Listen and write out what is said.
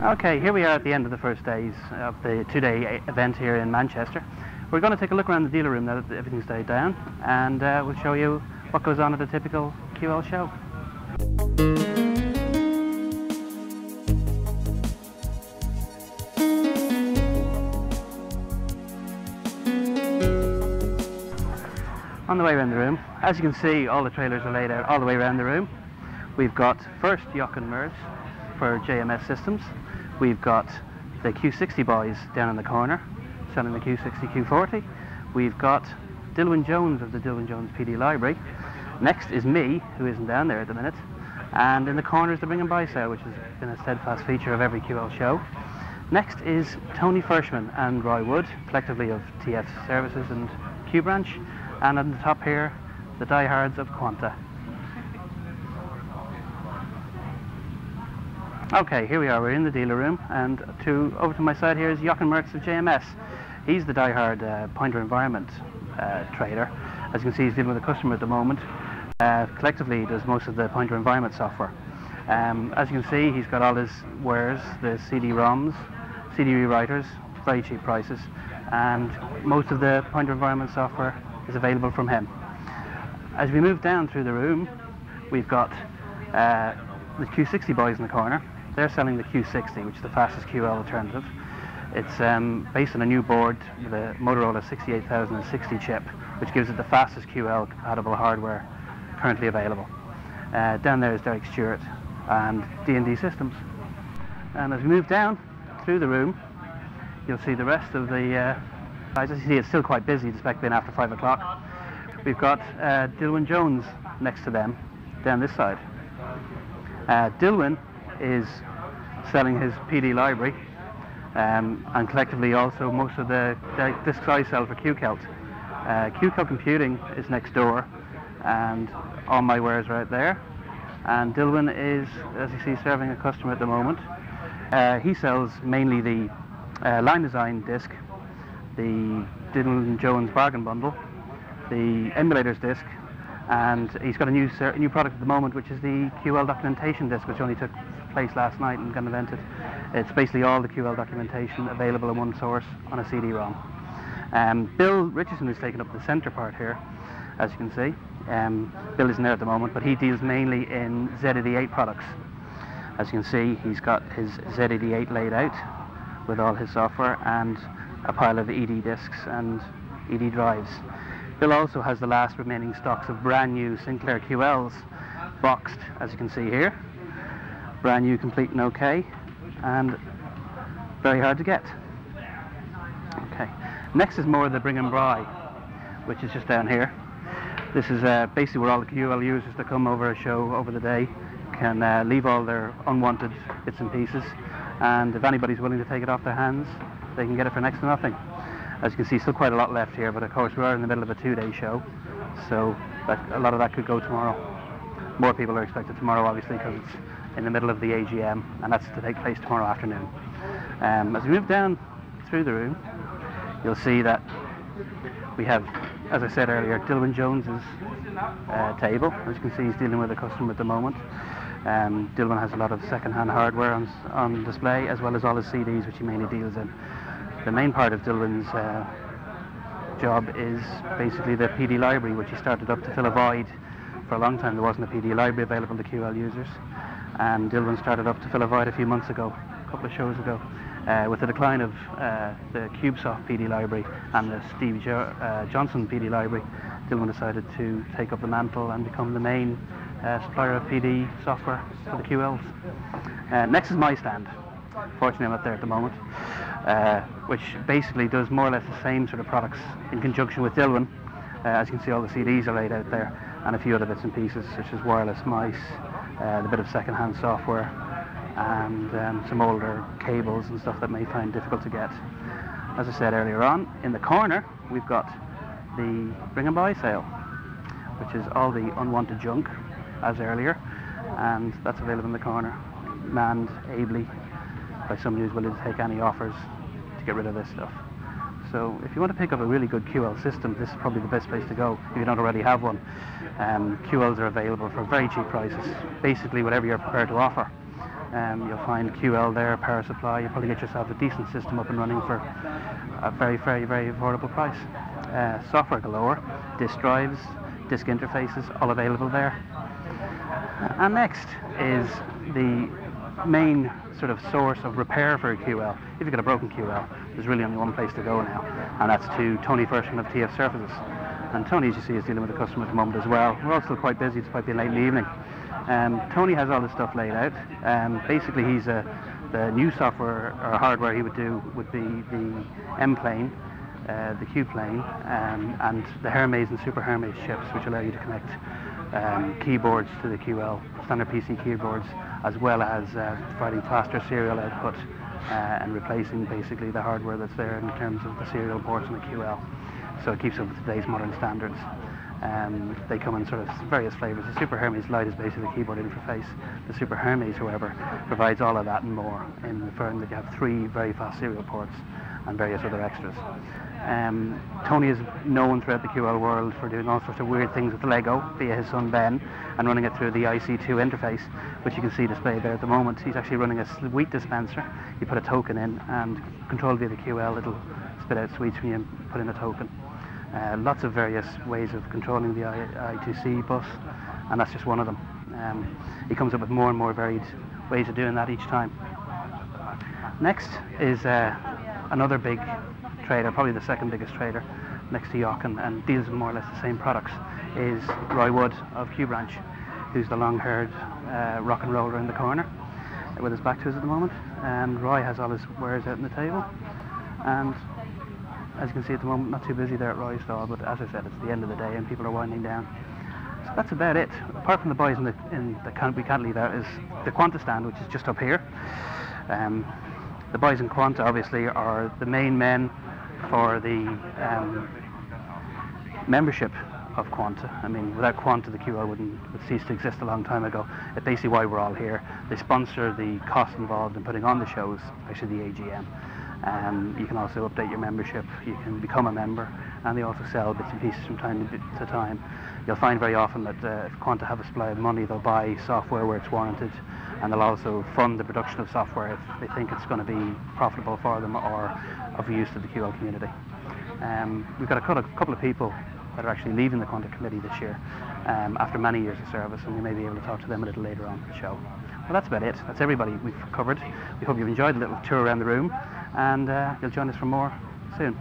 Okay, here we are at the end of the first days of the two-day event here in Manchester. We're going to take a look around the dealer room now that everything's died down, and we'll show you what goes on at a typical QL show. On the way around the room, as you can see, all the trailers are laid out all the way around the room. We've got first Jochen Mers for JMS systems. We've got the Q60 boys down in the corner selling the Q60, Q40. We've got Dilwyn Jones of the Dilwyn Jones PD library. Next is me, who isn't down there at the minute. And in the corner is the bring and buy sale, which has been a steadfast feature of every QL show. Next is Tony Fershman and Roy Wood, collectively of TF Services and Q Branch. And on the top here, the diehards of Quanta. Okay, here we are, we're in the dealer room, and over to my side here is Jochen Mertz of JMS. He's the diehard Pointer Environment trader. As you can see, he's dealing with a customer at the moment. Collectively, he does most of the Pointer Environment software. As you can see, he's got all his wares, the CD-ROMs, CD rewriters, very cheap prices, and most of the Pointer Environment software is available from him. As we move down through the room, we've got the Q60 boys in the corner. They're selling the Q60, which is the fastest QL alternative. It's based on a new board with a Motorola 68060 chip, which gives it the fastest QL compatible hardware currently available. Down there is Derek Stewart and D&D Systems. And as we move down through the room, you'll see the rest of the as you see, it's still quite busy, despite being after 5 o'clock. We've got Dilwyn Jones next to them, down this side. Dilwyn is selling his PD library, and collectively also most of the discs I sell for QCelt. QCelt Computing is next door, and all my wares are out there. And Dilwyn is, as you see, serving a customer at the moment. He sells mainly the line design disc, the Dilwyn Jones bargain bundle, the emulators disc, and he's got a new product at the moment, which is the QL documentation disc, which only took place last night and got invented. It's basically all the QL documentation available in one source on a CD-ROM. Bill Richardson has taken up the center part here, as you can see. Bill isn't there at the moment, but he deals mainly in Z88 products. As you can see, he's got his Z88 laid out with all his software and a pile of ED discs and ED drives. Bill also has the last remaining stocks of brand new Sinclair QLs, boxed, as you can see here. Brand new, complete and okay, and very hard to get. Okay, next is more of the bring and buy, which is just down here. This is basically where all the QL users that come over a show over the day can leave all their unwanted bits and pieces, and if anybody's willing to take it off their hands, they can get it for next to nothing. As you can see, still quite a lot left here, but of course we are in the middle of a two-day show, so a lot of that could go tomorrow. More people are expected tomorrow, obviously, because it's in the middle of the AGM, and that's to take place tomorrow afternoon. As we move down through the room, you'll see that we have, as I said earlier, Dilwyn Jones's table. As you can see, he's dealing with a customer at the moment. Dilwyn has a lot of second-hand hardware on display, as well as all his CDs, which he mainly deals in. The main part of Dilwyn's job is basically the PD library, which he started up to fill a void. For a long time there wasn't a PD library available to QL users, and Dilwyn started up to fill a void a few months ago, a couple of shows ago. With the decline of the CubeSoft PD library and the Steve Johnson PD library, Dilwyn decided to take up the mantle and become the main supplier of PD software for the QLs. Next is my stand. Fortunately, I'm not there at the moment, which basically does more or less the same sort of products in conjunction with Dilwyn. As you can see, all the CDs are laid out there, and a few other bits and pieces, such as wireless mice, a bit of second-hand software, and some older cables and stuff that may find difficult to get. As I said earlier on, in the corner, we've got the bring and buy sale, which is all the unwanted junk, as earlier, and that's available in the corner, manned ably by somebody who's willing to take any offers to get rid of this stuff. So if you want to pick up a really good QL system, this is probably the best place to go if you don't already have one. QLs are available for very cheap prices, basically whatever you're prepared to offer. You'll find QL there, power supply. You'll probably get yourself a decent system up and running for a very, very, very affordable price. Software galore, disk drives, disk interfaces, all available there. And next is the main sort of source of repair for a QL. If you've got a broken QL, there's really only one place to go now, and that's to Tony Fershman of TF Surfaces. And Tony, as you see, is dealing with the customer at the moment as well. We're all still quite busy, despite being late in the evening. Tony has all this stuff laid out. Basically, the new software or hardware he would do would be the M plane, the Q plane, and the Hermes and Super Hermes chips, which allow you to connect keyboards to the QL, standard PC keyboards, as well as providing faster serial output and replacing basically the hardware that's there in terms of the serial ports on the QL. So it keeps up with today's modern standards. They come in sort of various flavors. The Super Hermes Lite is basically the keyboard interface. The Super Hermes, however, provides all of that and more, in the firm that you have 3 very fast serial ports and various other extras. Tony is known throughout the QL world for doing all sorts of weird things with Lego via his son Ben, and running it through the IC2 interface, which you can see displayed there at the moment. He's actually running a sweet dispenser. You put a token in, and controlled via the QL, it'll spit out sweets when you put in a token. Lots of various ways of controlling the I2C bus, and that's just one of them. He comes up with more and more varied ways of doing that each time. Next is another big trader, probably the second biggest trader next to Jochen, and deals with more or less the same products, is Roy Wood of Q Branch, who's the long-haired rock and roller in the corner with his back to us at the moment. And Roy has all his wares out on the table, and as you can see at the moment, not too busy there at Roy's stall, but as I said, it's the end of the day and people are winding down. So that's about it. Apart from the boys we can't leave out, is the Quanta stand, which is just up here. The boys in Quanta obviously are the main men for the membership of Quanta. I mean, without Quanta, the QL would cease to exist a long time ago. It's basically why we're all here. They sponsor the cost involved in putting on the shows, actually the AGM. You can also update your membership, you can become a member, and they also sell bits and pieces from time to time. You'll find very often that if Quanta have a supply of money, they'll buy software where it's warranted, and they'll also fund the production of software if they think it's going to be profitable for them or of use to the QL community. We've got a couple of people that are actually leaving the Quanta committee this year after many years of service, and we may be able to talk to them a little later on in the show. Well, that's about it. That's everybody we've covered. We hope you've enjoyed a little tour around the room, and you'll join us for more soon.